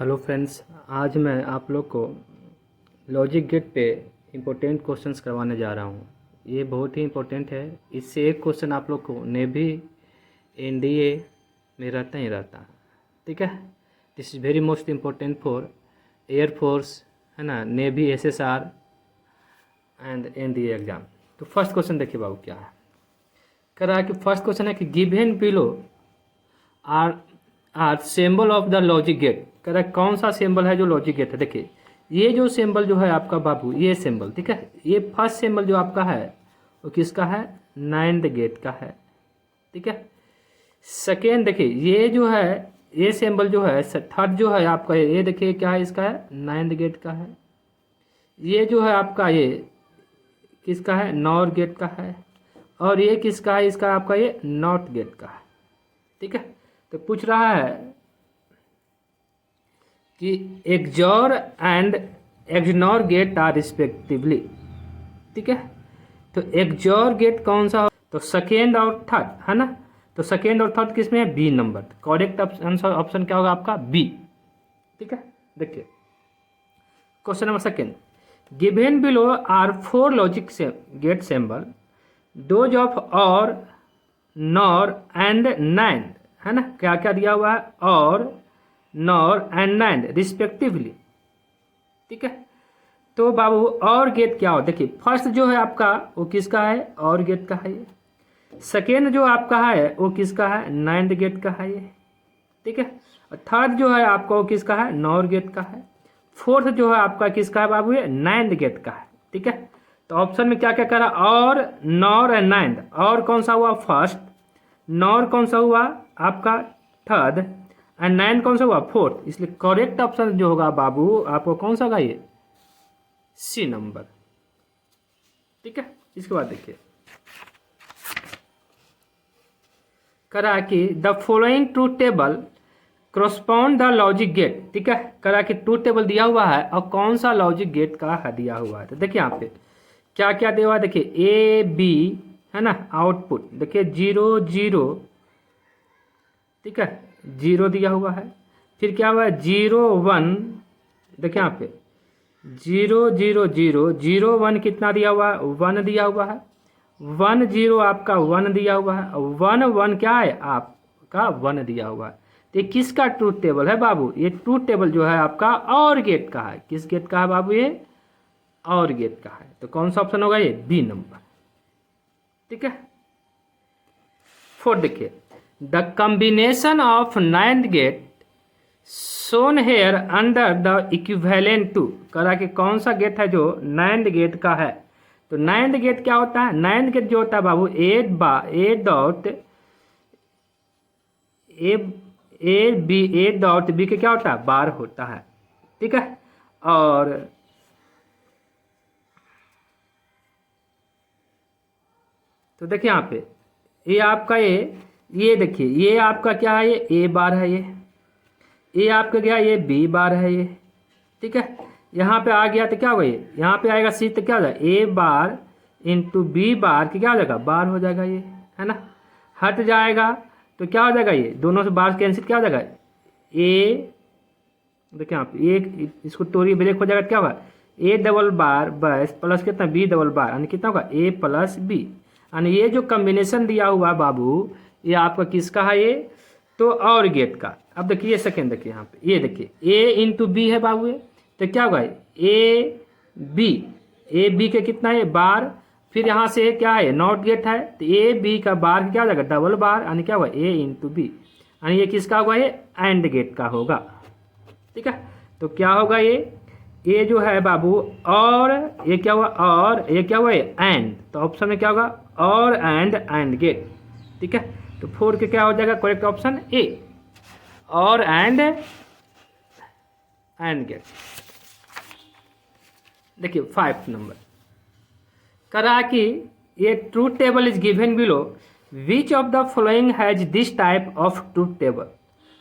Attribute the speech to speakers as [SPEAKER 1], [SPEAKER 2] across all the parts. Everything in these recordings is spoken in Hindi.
[SPEAKER 1] हेलो फ्रेंड्स, आज मैं आप लोग को लॉजिक गेट पे इम्पोर्टेंट क्वेश्चंस करवाने जा रहा हूँ। ये बहुत ही इम्पोर्टेंट है। इससे एक क्वेश्चन आप लोग को नेवी एनडीए में रहता ही रहता, ठीक है। This is very most important for air force, है ना, navy, SSR and NDA exam. तो फर्स्ट क्वेश्चन देखिए बाबू क्या है। कह रहा है कि फर्स्ट क्वेश्चन है कि given below are symbol of the logic gate. कह रहा है कौन सा सिंबल है जो लॉजिक गेट है। देखिए ये जो सिंबल जो है आपका बाबू, ये सिंबल, ठीक है, ये फर्स्ट सिंबल जो आपका है वो किसका है, नाइन्थ गेट का है, ठीक है। सेकेंड देखिए ये जो है, ये सिंबल जो है, थर्ड जो है आपका, ये देखिए क्या है, इसका है नाइन्थ गेट का है। ये जो है आपका, ये किसका है, नॉर गेट का है। और ये किसका है, इसका आपका ये नॉट गेट का है, ठीक है। तो पूछ रहा है कि XOR and XNOR gate are respectively, ठीक है। तो एक्सोर गेट कौन सा, तो सेकेंड और थर्ड, है ना। तो सेकेंड और थर्ड किस में है, B number. Correct answer option क्या होगा आपका, बी, ठीक है। देखिए question number second, given below are four logic gate symbol, those of OR, NOR and NAND, है ना। क्या क्या दिया हुआ है, और, नॉर एंड नाइन्थ रिस्पेक्टिवली, ठीक है। तो बाबू और गेट क्या हो, देखिए फर्स्ट जो है आपका वो किसका है, और गेट का है ये। सेकेंड जो आपका है वो किसका है, नाइन्थ गेट का है ये, ठीक है। और थर्ड जो है आपका वो किसका है, नॉर गेट का है। फोर्थ जो है आपका किसका है बाबू, ये नाइन्थ गेट का है, ठीक है। तो ऑप्शन में क्या क्या करा, और, नॉर एंड नाइन्थ। और कौन सा हुआ, फर्स्ट। नॉर कौन सा हुआ आपका, थर्ड। एंड नाइन कौन सा हुआ, फोर्थ। इसलिए करेक्ट ऑप्शन जो होगा बाबू आपको कौन सा होगा, ये सी नंबर, ठीक है। इसके बाद देखिए करा कि the following truth table correspond the logic gate, ठीक है। करा कि ट्रूथ टेबल दिया हुआ है और कौन सा लॉजिक गेट का है दिया हुआ है। तो देखिए यहाँ पे क्या क्या दिया हुआ है, देखिए ए बी, है ना। आउटपुट देखिए 0 0, ठीक है, 0 दिया हुआ है। फिर क्या हुआ है, 0 1, देखिए यहाँ पे 0 0 0 0 1 कितना दिया हुआ है, 1 दिया हुआ है। 1 0 आपका 1 दिया हुआ है। 1 1 क्या है आपका, 1 दिया हुआ है। तो ये किसका ट्रूथ टेबल है बाबू, ये ट्रूथ टेबल जो है आपका और गेट का है। किस गेट का है बाबू, ये और गेट का है। तो कौन सा ऑप्शन होगा, ये बी नंबर, ठीक है। फोर्थ देखिए, the combination of NAND gate shown here under the equivalent to. करा कि कौन सा गेट है जो नाइन्थ गेट का है। तो नाइन्थ गेट क्या होता है, नाइन्थ गेट जो होता है बाबू, A dot A dot B के क्या होता है, बार होता है, ठीक है। और तो देखिए यहाँ पे ये आपका ये देखिए ये आपका क्या है, ये ए बार है, ये आपका क्या है, ये बी बार है ये, ठीक है। यहाँ पे आ गया तो क्या होगा, ये यहाँ पे आएगा सी, तो क्या हो जाएगा, ए बार इंटू बी बार की क्या हो जाएगा, बार हो जाएगा ये, है ना। हट जाएगा तो क्या हो जाएगा, ये दोनों से बार कैंसिल क्या हो जाएगा, ए, देखिए यहाँ पे एक इसको तोड़िए ब्रेक हो जाएगा, क्या होगा, ए डबल बार बस प्लस कितना, बी डबल बार, यानी कितना होगा, ए प्लस बी। यानी ये जो कॉम्बिनेशन दिया हुआ बाबू ये आपका किसका है, ये तो और गेट का। अब देखिए सेकेंड, देखिए यहाँ पे ये देखिए ए इंटू बी है बाबू ये, तो क्या होगा, ए बी के कितना है, बार। फिर यहाँ से क्या है, नॉट गेट है, तो ए बी का बार क्या हो जाएगा, डबल बार, यानी क्या होगा, ए इंटू बी। यानी ये किसका होगा, ये एंड गेट का होगा, ठीक है। तो क्या होगा, ये जो है बाबू, और ये क्या हुआ, और ये क्या हुआ, एंड। तो ऑप्शन में क्या होगा, और एंड गेट, ठीक है। तो 4 के क्या हो जाएगा, करेक्ट ऑप्शन ए, और एंड गेट। देखिए 5 नंबर करा कि ये truth table is given below, which of the following has this type of truth table,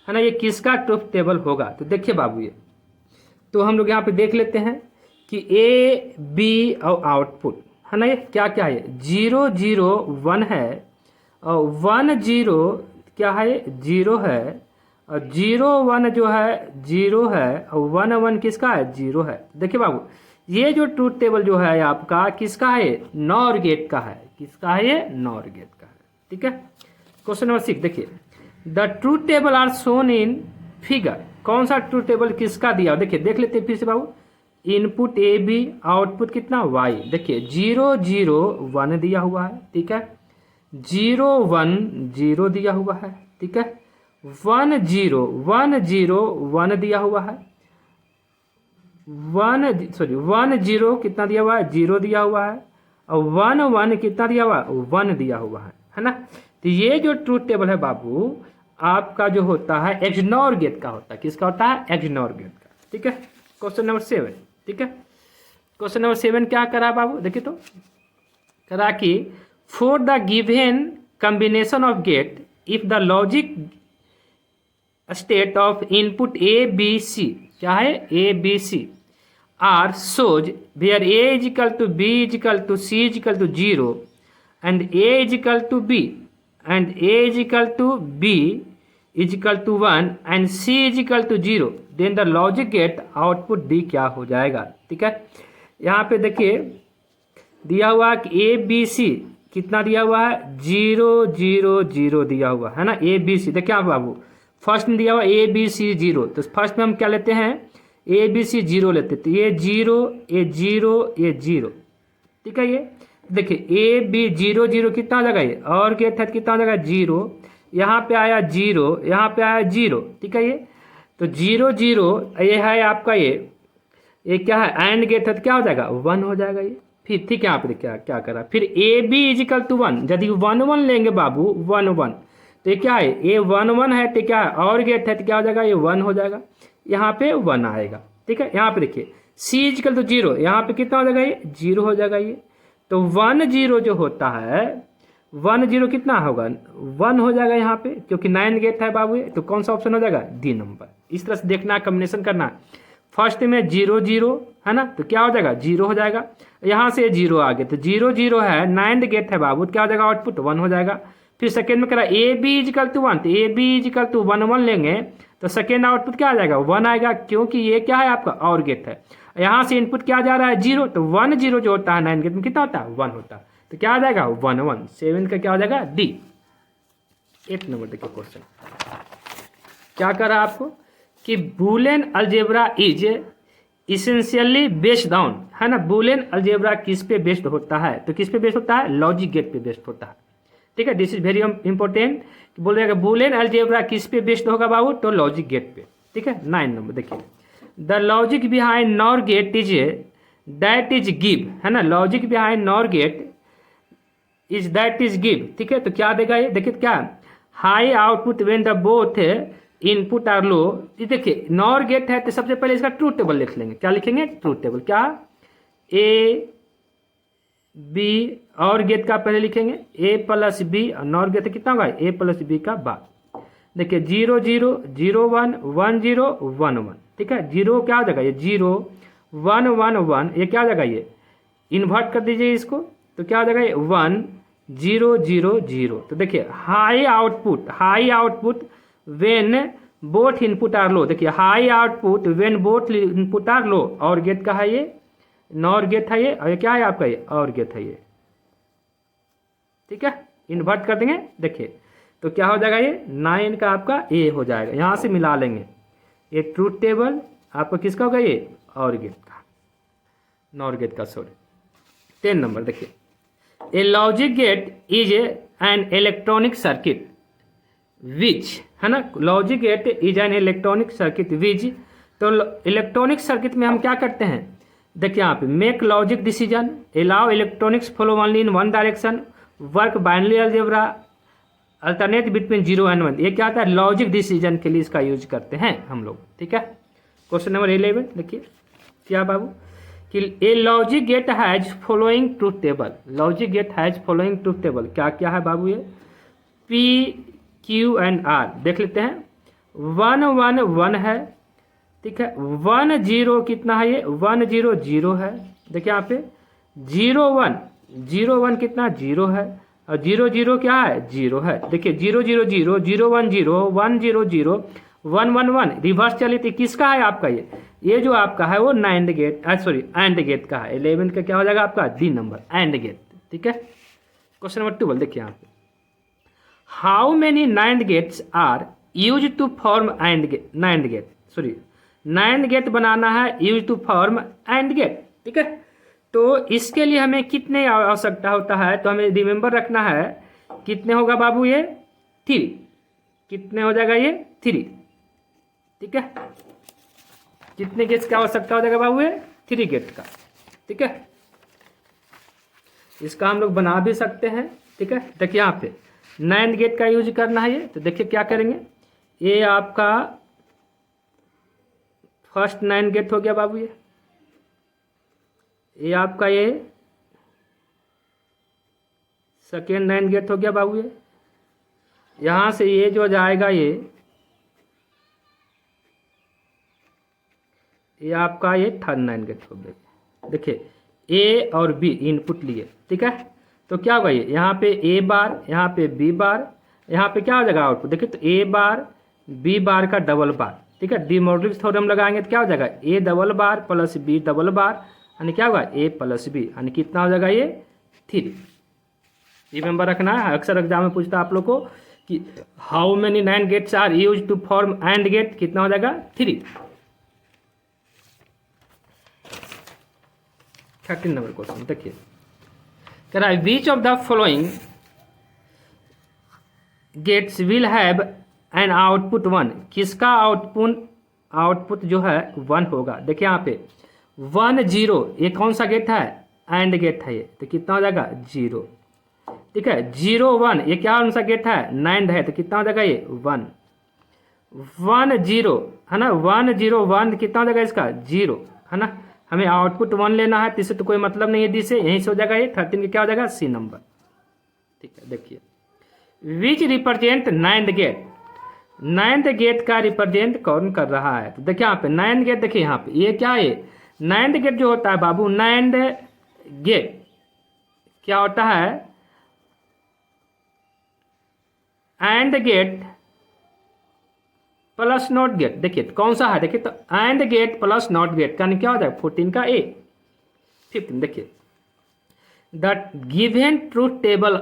[SPEAKER 1] है ना। ये किसका ट्रूथ टेबल होगा। तो देखिए बाबू ये, तो हम लोग यहाँ पे देख लेते हैं कि ए बी और आउटपुट, है ना, ये क्या क्या है, 0 0 1 है, और 1 0 क्या है, 0 है, और 0 1 जो है 0 है और 1 1 किसका है 0 है। देखिए बाबू ये जो ट्रूथ टेबल जो है आपका किसका है नॉर गेट का है। किसका है ये नॉर गेट का है। ठीक है। क्वेश्चन नंबर 6 देखिए the truth table are shown in figure. कौन सा ट्रूथ टेबल किसका दिया देखिए देख लेते हैं फिर से बाबू। इनपुट ए बी आउटपुट कितना वाई। देखिए 0 0 1 दिया हुआ है। ठीक है 0 1 0 दिया हुआ है। ठीक है 1 0 1 0 1 दिया हुआ है। 1 0 कितना दिया हुआ है 0 दिया हुआ है और 1 1 कितना दिया हुआ है 1 दिया हुआ है ना। तो ये जो ट्रूथ टेबल है बाबू आपका जो होता है एक्सनॉर गेट का होता है। किसका होता है एक्सनॉर गेट का। ठीक है क्वेश्चन नंबर 7। ठीक है क्वेश्चन नंबर 7 क्या करा बाबू देखिए तो करा कि for the given combination of gate if the logic state of input A B C क्या है A B C are such where A is equal to B is equal to C is equal to 0 and A is equal to B and A is equal to B is equal to 1 and C is equal to 0 then the logic gate output D क्या हो जाएगा। ठीक है यहाँ पे देखिए दिया हुआ कि ए बी सी कितना दिया हुआ है 0 0 0 दिया हुआ है ना ए बी सी। देखिए आप बाबू फर्स्ट में दिया हुआ ए बी सी 0 तो फर्स्ट में हम क्या लेते हैं ए बी सी 0 लेते तो ये 0 ये 0 ये 0। ठीक है ये देखिए ए बी 0 0 कितना हो जाएगा ये और गेट है कितना हो जाएगा 0 यहाँ पे आया 0 यहाँ पे आया 0। ठीक है ये तो 0 0 ये है आपका ये क्या है एंड गेट है तो क्या हो जाएगा 1 हो जाएगा ये। फिर ठीक है आप क्या क्या करा फिर A B is equal to 1 यदि 1 1 लेंगे बाबू 1 1 तो ये क्या है ये 1 1 है तो क्या है और गेट है तो क्या हो जाएगा ये 1 हो जाएगा यहाँ पे 1 आएगा। ठीक है यहाँ पे देखिए सी इज इक्वल टू 0 यहाँ पे कितना हो जाएगा ये 0 हो जाएगा ये। तो 1 0 जो होता है 1 0 कितना होगा 1 हो जाएगा यहाँ पे क्योंकि 9 गेट है बाबू तो कौन सा ऑप्शन हो जाएगा डी नंबर। इस तरह से देखना कॉम्बिनेशन करना फर्स्ट में 0 0 है ना तो क्या हो जाएगा 0 हो जाएगा यहाँ से 0 आ गए तो 0 0 है 9 गेट है बाबू क्या हो जाएगा आउटपुट 1 हो जाएगा। फिर सेकेंड में करा A B is equal to 1 तो A B is equal to 1 1 लेंगे तो सेकेंड आउटपुट क्या आ जाएगा 1 आएगा क्योंकि ये क्या है आपका और गेट है। यहाँ से इनपुट क्या जा रहा है 0 तो 1 0 जो होता है 9 गेट में कितना होता है 1 होता है तो क्या आ जाएगा 1 1 7 का क्या हो जाएगा डी। 8 नंबर देखिए क्वेश्चन क्या करा आपको कि Boolean algebra is essentially based on है ना। बूलियन अलजेब्रा किस पे बेस्ड होता है तो किस पे बेस्ड होता है लॉजिक गेट पे बेस्ड होता है। ठीक है दिस इज वेरी इंपॉर्टेंट बोल रहे बूलियन अलजेब्रा किस पे बेस्ड होगा बाबू तो लॉजिक गेट पे। ठीक है 9 नंबर देखिए the logic behind NOR gate is that is give है ना। Logic behind NOR gate is that is give. ठीक है तो क्या देगा ये देखिए क्या high output when the both input are low. देखिए नॉर गेट है तो सबसे पहले इसका ट्रूथ टेबल लिख लेंगे। क्या लिखेंगे ट्रूथ टेबल क्या ए बी और गेट का पहले लिखेंगे ए प्लस बी और नॉर गेट कितना होगा ए प्लस बी का बाद। देखिए 0 0 0 1 1 0 1 1। ठीक है 0 क्या हो जाएगा ये 0 1 1 1 ये क्या हो जाएगा ये इन्वर्ट कर दीजिए इसको तो क्या हो जाएगा ये 1 0 0 0। तो देखिए high output when both input are low. देखिए high output when both input are low OR gate का है ये नॉर गेट है ये और ये क्या है आपका ये और गेट है ये। ठीक है इन्वर्ट कर देंगे देखिए तो क्या हो जाएगा ये 9 का आपका ए हो जाएगा। यहाँ से मिला लेंगे ये ट्रूथ टेबल आपका किसका होगा ये और गेट का नॉर गेट का सॉरी। 10 नंबर देखिए a logic gate is an electronic circuit which है ना। Logic gate is an electronic circuit which तो इलेक्ट्रॉनिक सर्किट में हम क्या करते हैं देखिए यहाँ पे make logic decision allow electronics follow only in one direction work binary algebra alternate between 0 and 1। ये क्या आता है लॉजिक डिसीजन के लिए इसका यूज करते हैं हम लोग। ठीक है क्वेश्चन नंबर 11 देखिए क्या बाबू कि a logic gate has following truth table. Logic gate has following truth table क्या क्या है बाबू ये पी क्यू एंड आर देख लेते हैं 1 1 1 है। ठीक है 1 0 कितना है ये 1 0 0 है। देखिए यहाँ पे 0 1 0 1 कितना 0 है और 0 0 क्या है 0 है। देखिए 0 0 0 0 1 0 1 0 0 1 1 1 रिवर्स चली थी, किसका है आपका ये जो आपका है वो नाइन्ड गेट, सॉरी एंड गेट का है। 11 का क्या हो जाएगा आपका डी नंबर एंड गेट। ठीक है, क्वेश्चन नंबर 12 देखिए यहाँ पे, how many NAND gates are use to form AND gate, NAND gate sorry NAND gate बनाना है use to form AND gate. ठीक है, तो इसके लिए हमें कितने आवश्यकता होता है, तो हमें रिमेंबर रखना है कितने होगा बाबू ये 3, कितने हो जाएगा ये 3। ठीक है, कितने गेट्स की आवश्यकता हो जाएगा बाबू ये 3 गेट का। ठीक है, इसका हम लोग बना भी सकते हैं। ठीक है, देखिए यहाँ पे नाइन्ड गेट का यूज करना है ये, तो देखिए क्या करेंगे, ये आपका फर्स्ट नाइन्ड गेट हो गया बाबू, ये आपका ये सेकेंड नाइन्ड गेट हो गया बाबू, ये यहाँ से ये जो जाएगा ये आपका ये थर्ड नाइन्ड गेट हो गया। देखिए ए और बी इनपुट लिए। ठीक है, तो क्या होगा ये यहाँ पे ए बार, यहाँ पे बी बार, यहाँ पे क्या हो जाएगा आउटपुट, देखिए तो ए बार बी बार का डबल बार। ठीक है, डी मोडुलस थ्योरम लगाएंगे तो क्या हो जाएगा A double bar plus B double bar, यानी क्या होगा ए प्लस बी, यानी कितना हो जाएगा ये 3। रिमेंबर रखना है, अक्सर एग्जाम में पूछता है आप लोग को कि how many NAND gates are use to form AND gate, कितना हो जाएगा 3। 13 नंबर क्वेश्चन देखिए, कह रहा है which of the following gates will have an output 1, किसका आउटपुट जो है 1 होगा। देखिए यहाँ पे 1 0, ये कौन सा गेट है एंड गेट है ये, तो कितना हो जाएगा 0। ठीक है, 0 1 ये क्या कौन सा गेट है नाइन्ड है, तो कितना हो जाएगा ये 1 1 0 है ना, 1 0 1 कितना हो जाएगा इसका 0 है ना, हमें आउटपुट 1 लेना है, तो इससे तो कोई मतलब नहीं है डी से, यहीं से हो जाएगा ये 13 का क्या हो जाएगा सी नंबर। ठीक है, देखिए which represent NAND gate, ninth gate का रिप्रेजेंट कौन कर रहा है, तो देखिए यहाँ पे नाइन्थ गेट, देखिए यहाँ पे ये क्या है नाइन्थ गेट जो होता है बाबू, नाइन्थ गेट क्या होता है and gate plus not gate. देखिए कौन सा है, देखिए तो and gate plus not gate यानी क्या हो जाएगा 14 का ए 15। देखिए the given truth table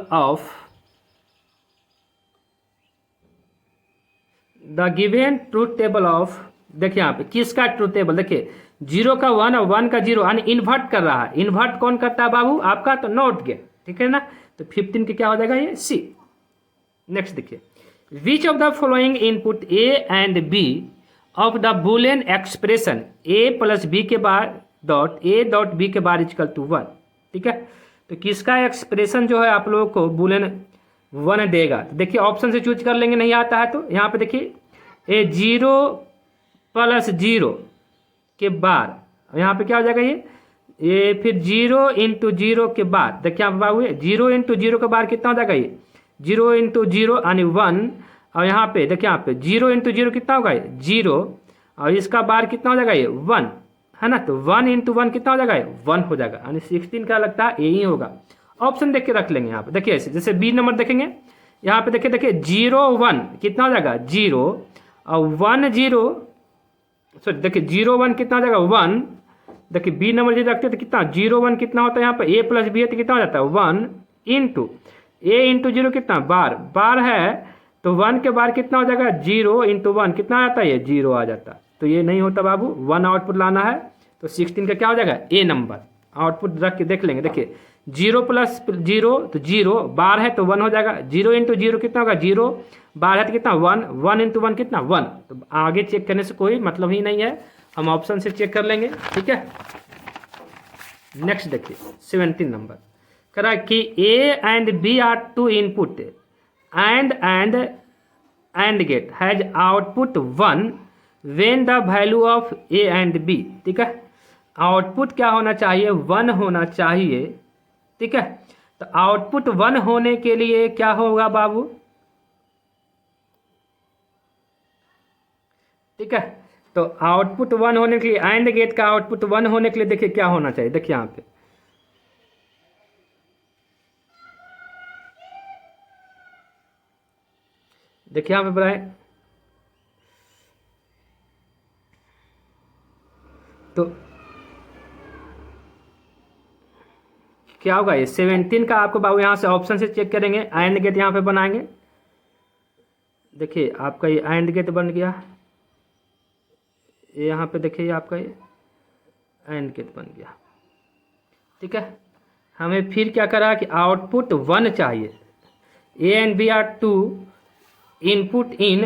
[SPEAKER 1] of देखिए यहाँ पे किसका ट्रूथ टेबल, देखिए 0 का 1 और 1 का 0 यानी इन्वर्ट कर रहा है, इन्वर्ट कौन करता है बाबू आपका, तो नॉट गेट। ठीक है ना, तो 15 के क्या हो जाएगा ये सी। नेक्स्ट देखिए which of the following input A and B of the Boolean expression A plus B के बाद डॉट ए डॉट बी के बाद इक्वल टू 1। ठीक है, तो किसका एक्सप्रेशन जो है आप लोगों को बुलियन 1 देगा, तो देखिए ऑप्शन से चूज कर लेंगे, नहीं आता है तो यहाँ पे देखिए ए 0 प्लस 0 के बाद यहाँ पे क्या हो जाएगा ये फिर 0 इंटू 0 के बाद, देखिए यहाँ पे बाबू 0 इंटू 0 के बाद कितना हो जाएगा ये 0 इंटू 0 यानी 1, और यहाँ पे देखिए यहाँ पे 0 इंटू 0 कितना होगा ये 0, और इसका बार कितना हो जाएगा ये 1 है ना, तो 1 इंटू 1 कितना हो जाएगा ये 1 हो जाएगा, यानी 16 का लगता है यही होगा। ऑप्शन देख के रख लेंगे यहाँ पे, देखिए ऐसे जैसे बी नंबर देखेंगे यहाँ पे देखिए 0 1 कितना हो जाएगा 0 और 1 0 सॉरी देखिए 0 1 कितना हो जाएगा 1। देखिए बी नंबर जो रखते हैं तो कितना 0 1 कितना होता है यहाँ पे ए प्लस बी है तो कितना हो जाता है 1 इंटू ए इंटू 0 कितना बार है, तो 1 के बार कितना हो जाएगा 0 इंटू 1 कितना आ जाता है ये 0 आ जाता है, तो ये नहीं होता बाबू 1 आउटपुट लाना है, तो 16 का क्या हो जाएगा ए नंबर। आउटपुट रख के देख लेंगे, देखिए 0 प्लस 0 तो 0 बार है तो 1 हो जाएगा, 0 इंटू 0 कितना होगा 0 बार है तो कितना 1 1 इंटू 1 कितना 1, तो आगे चेक करने से कोई मतलब ही नहीं है, हम ऑप्शन से चेक कर लेंगे। ठीक है, नेक्स्ट देखिए 17 नंबर करा कि A and B are two input AND gate has output 1 when the value of A and B. ठीक है, आउटपुट क्या होना चाहिए 1 होना चाहिए। ठीक है, तो आउटपुट 1 होने के लिए क्या होगा बाबू, ठीक है, तो आउटपुट 1 होने के लिए एंड गेट का आउटपुट 1 होने के लिए देखिए क्या होना चाहिए, देखिए यहाँ पे देखिए यहाँ पे बताएं तो क्या होगा ये 17 का आपको बाबू यहाँ से ऑप्शन से चेक करेंगे, एंड गेट यहाँ पे बनाएंगे। देखिए आपका ये एंड गेट बन गया, ये यहाँ पे देखिए आपका ये एंड गेट बन गया। ठीक है, हमें फिर क्या करा कि आउटपुट 1 चाहिए। A and B are two input in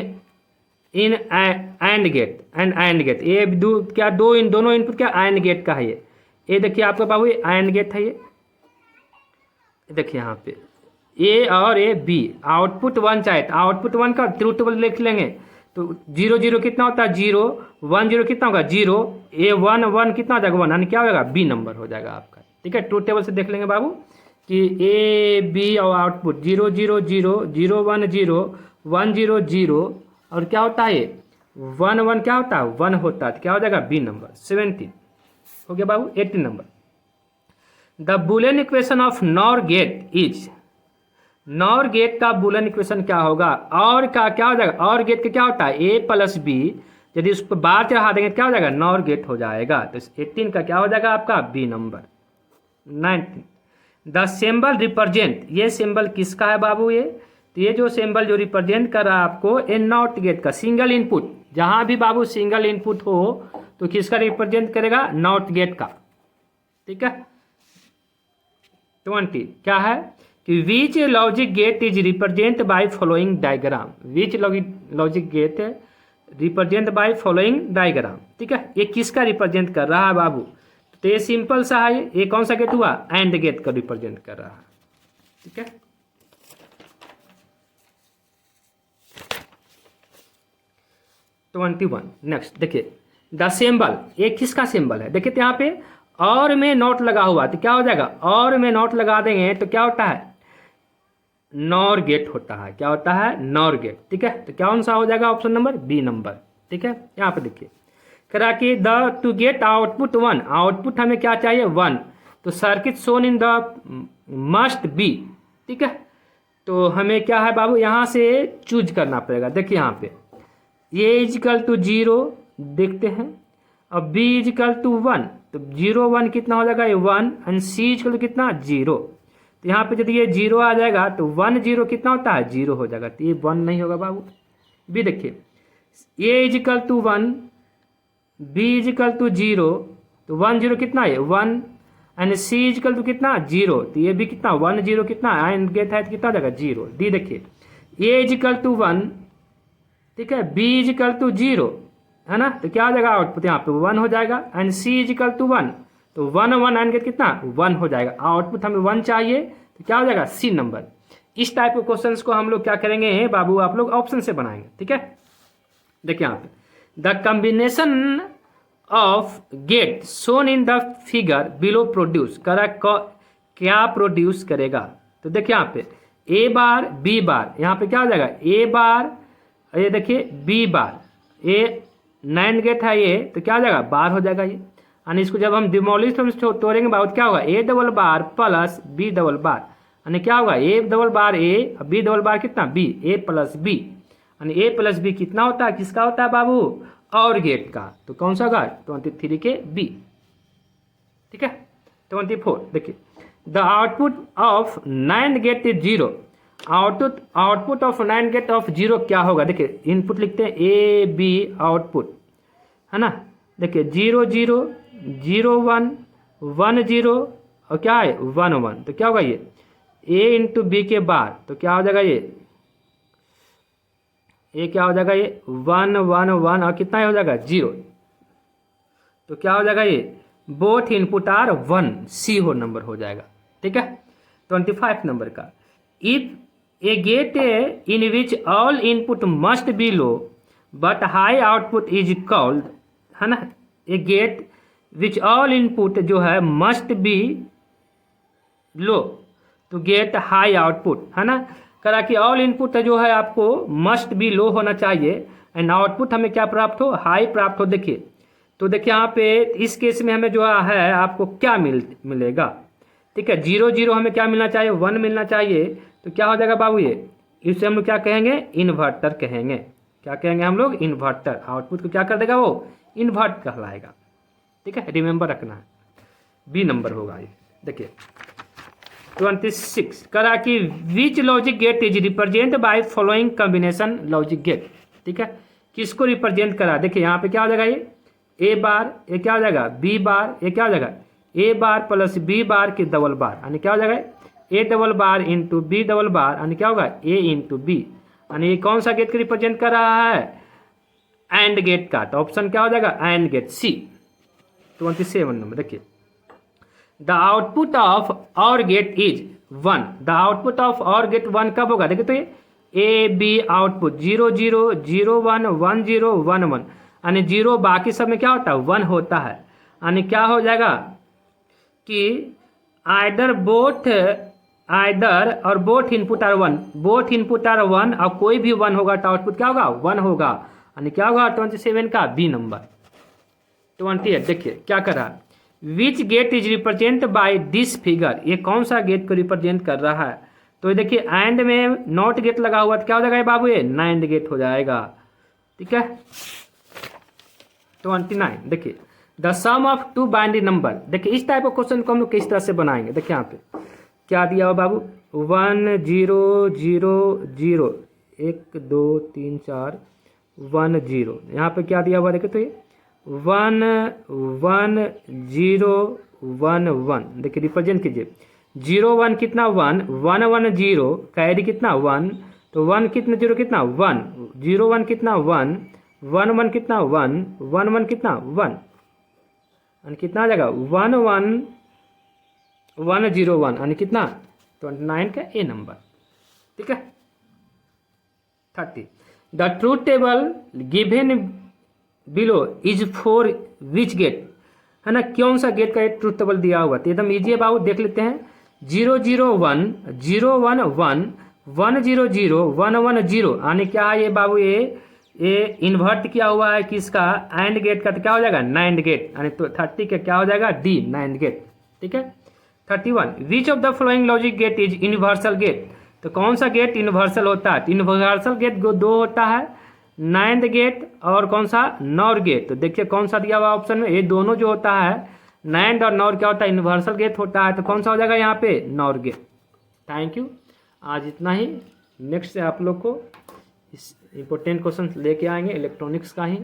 [SPEAKER 1] AND gate AND gate. ये क्या दोनों इनपुट क्या एंड गेट का है ये देखिए आपका बाबू ये एंड गेट है। ये देखिए यहाँ पे ए और ए बी आउटपुट 1 चाहिए, तो आउटपुट 1 का ट्रू टेबल लिख लेंगे। तो 0 0 कितना होता है 0, 1 0 कितना होगा 0, ए 1 1 कितना हो जाएगा 1, यानी क्या होगा बी नंबर हो जाएगा आपका। ठीक है, ट्रू टेबल से देख लेंगे बाबू कि ए बी और आउटपुट 0 0 0 0 1 0 1 0 0 और क्या होता है 1 1 क्या होता है 1 होता है, तो क्या हो जाएगा बी नंबर। 17 हो गया बाबू। 18 number, the Boolean equation of NOR gate is. NOR gate का बुलियन इक्वेशन क्या होगा, और का क्या हो जाएगा, और गेट का क्या होता है ए प्लस बी, यदि उस पर बार चढ़ा देंगे क्या हो जाएगा नॉर गेट हो जाएगा। तो 18 का क्या हो जाएगा आपका B number. 19, the symbol represent, ये सिंबल किसका है बाबू ये, तो ये जो सिंबल जो रिप्रेजेंट कर रहा है आपको ए नॉट गेट का, सिंगल इनपुट, जहां भी बाबू सिंगल इनपुट हो तो किसका रिप्रेजेंट करेगा नॉट गेट का। ठीक है, 20 क्या है कि which logic gate is represent by following diagram. Which logic gate represent by following diagram. ठीक है, ये किसका रिप्रेजेंट कर रहा है बाबू, तो ये सिंपल सा है, ये कौन सा गेट हुआ एंड गेट का रिप्रेजेंट कर रहा है। ठीक है, तो 21 नेक्स्ट देखिए द सिंबल, ये किसका सिंबल है देखिए, तो यहाँ पे और में नॉट लगा हुआ, तो क्या हो जाएगा और में नॉट लगा देंगे तो क्या होता है नॉर गेट होता है। क्या होता है नॉर गेट। ठीक है, तो कौन सा हो जाएगा ऑप्शन नंबर बी नंबर। ठीक है, यहाँ पे देखिए करा कि the two gate output 1, output हमें क्या चाहिए 1, तो circuit shown in the must be. ठीक है, तो हमें क्या है बाबू यहाँ से चूज करना पड़ेगा। देखिए यहाँ पे ए इजिकल टू 0 देखते हैं, अब बी इजिकल टू 1, तो 0 1 कितना हो जाएगा ये 1, एंड सी इजिकल टू कितना 0। तो यहाँ पे यदि ये 0 आ जाएगा तो 1 0 कितना होता है 0 हो जाएगा, तो ये 1 नहीं होगा बाबू। बी देखिए A equal to 1, B equal to 0, तो 1 0 कितना है 1, एंड सी इजिकल टू कितना 0, तो ये भी कितना 1 0 कितना एंड गेट है तो कितना हो जाएगा 0। डी देखिए ए इजिकल टू 1, ठीक है, बी इजिकल टू 0 है ना, तो क्या हो जाएगा आउटपुट यहाँ पे 1 हो जाएगा, एंड सी इजिकल टू 1, तो 1 1 एंड गेट कितना 1 हो जाएगा। आउटपुट हमें 1 चाहिए तो क्या हो जाएगा सी नंबर। इस टाइप के क्वेश्चंस को हम लोग क्या करेंगे बाबू आप लोग ऑप्शन से बनाएंगे। ठीक है, देखिए यहाँ पे the combination of gate shown in the figure below produce करा क्या प्रोड्यूस करेगा, तो देखिए यहाँ पे ए बार बी बार, यहाँ पे क्या हो जाएगा ए बार, ये देखिए बी बार, ए नैंड गेट है ये तो क्या हो जाएगा बार हो जाएगा ये, यानी इसको जब हम डिमोलिश तोड़ेंगे बार क्या होगा A double bar plus B double bar, यानी क्या होगा A double bar A, B double bar कितना बी, ए प्लस बी, यानी ए प्लस बी कितना होता है किसका होता है बाबू और गेट का, तो कौन सा होगा 23 के बी। ठीक है, 24 देखिए the output of NAND gate is 0, output of NAND gate of 0 क्या होगा, देखिए इनपुट लिखते हैं ए बी आउटपुट है ना, देखिए 0 0 0 1 1 0 और क्या है 1 1, तो क्या होगा ये ए इंटू बी के बार, तो क्या हो जाएगा ये क्या हो जाएगा ये 1 1 1 और कितना हो जाएगा 0, तो क्या हो जाएगा ये बोथ इनपुट आर 1, सी हो नंबर हो जाएगा। ठीक है, 25 नंबर का if A get in which all input must be low but high output is called, है ना, ए गेट विच ऑल इनपुट जो है मस्ट बी लो तो गेट हाई आउटपुट, है ना, करा कि ऑल इनपुट जो है आपको मस्ट बी लो होना चाहिए एंड आउटपुट हमें क्या प्राप्त हो हाई प्राप्त हो। देखिए तो देखिए यहाँ पे इस केस में हमें जो है आपको क्या मिलेगा, ठीक है 0 0 हमें क्या मिलना चाहिए 1 मिलना चाहिए, तो क्या हो जाएगा बाबू ये इसे हम लोग क्या कहेंगे इन्वर्टर कहेंगे, क्या कहेंगे हम लोग इन्वर्टर, आउटपुट को क्या कर देगा वो इन्वर्ट कहलाएगा। ठीक है, रिमेंबर रखना है, बी नंबर होगा ये। देखिए 26 करा कि which logic gate is represent by following combination logic gate. ठीक है, किसको रिप्रेजेंट करा, देखिए यहाँ पे क्या हो जाएगा, ये ए बार, ये क्या हो जाएगा बी बार, ये क्या हो जाएगा ए बार प्लस बी बार की डबल बार, यानी क्या हो जाएगा A double bar into B double bar, यानी क्या होगा ए इंटू बी, यानी ये कौन सा गेट को रिप्रेजेंट कर रहा है, एंड गेट का। तो ऑप्शन क्या हो जाएगा एंड गेट, सी 27 नंबर। देखिए the output of OR gate is 1, the output of OR gate 1 कब होगा, देखिए तो ये ए बी आउटपुट 0 0 0 1 1 0 1 1, यानी 0 बाकी सब में क्या होता है 1 होता है, यानी क्या हो जाएगा कि either or both input are 1, both input are 1 और कोई भी 1 होगा तो आउटपुट क्या होगा 1 होगा, यानी क्या होगा 27 का बी नंबर। 28 देखिए क्या कर रहा है, which gate is represent by this figure, ये कौन सा गेट को रिप्रेजेंट कर रहा है, तो ये देखिए एंड में नॉट गेट लगा हुआ तो क्या हो जाएगा ये बाबू, ये नाइंड गेट हो जाएगा। ठीक है 29 देखिए the sum of two binary number, देखिए इस टाइप ऑफ क्वेश्चन को हम लोग किस तरह से बनाएंगे, देखिए यहाँ पे क्या दिया हुआ बाबू 1 0 0 0 1 2 3 4 1 0, यहाँ पे क्या दिया हुआ देखिए तो ये 1 1 0 1 1, देखिए रिप्रेजेंट कीजिए 0 1 कितना 1 1 1 0 कैरी कितना 1, तो 1 कितना 0 कितना 1 0 1 कितना 1 1 1 कितना 1 1 1 कितना 1, यानी कितना आ जाएगा 1 1 1 0 1, यानी कितना 29 का ए नंबर। ठीक है 30 the truth table given below is for which gate, है ना, कौन सा गेट का ट्रूथ टेबल दिया हुआ, तो एकदम ईजी है बाबू, देख लेते हैं 0 0 1 0 1 1 1 0 0 1 1 0, यानी क्या है ये बाबू, ये इन्वर्ट किया हुआ है किसका एंड गेट का, तो क्या हो जाएगा नाइंड गेट, यानी तो 30 का क्या हो जाएगा डी नाइंड गेट। ठीक है 31 which of the following logic gate is universal gate, तो कौन सा गेट यूनिवर्सल होता है, यूनिवर्सल गेट दो होता है, नाइंड गेट और कौन सा नॉर गेट, तो देखिए कौन सा दिया हुआ ऑप्शन में, ये दोनों जो होता है नाइंड और नॉर क्या होता है यूनिवर्सल गेट होता है, तो कौन सा हो जाएगा यहाँ पे नॉर गेट। थैंक यू, आज इतना ही, नेक्स्ट से आप लोग को इस इम्पोर्टेंट क्वेश्चन लेके आएंगे इलेक्ट्रॉनिक्स का ही।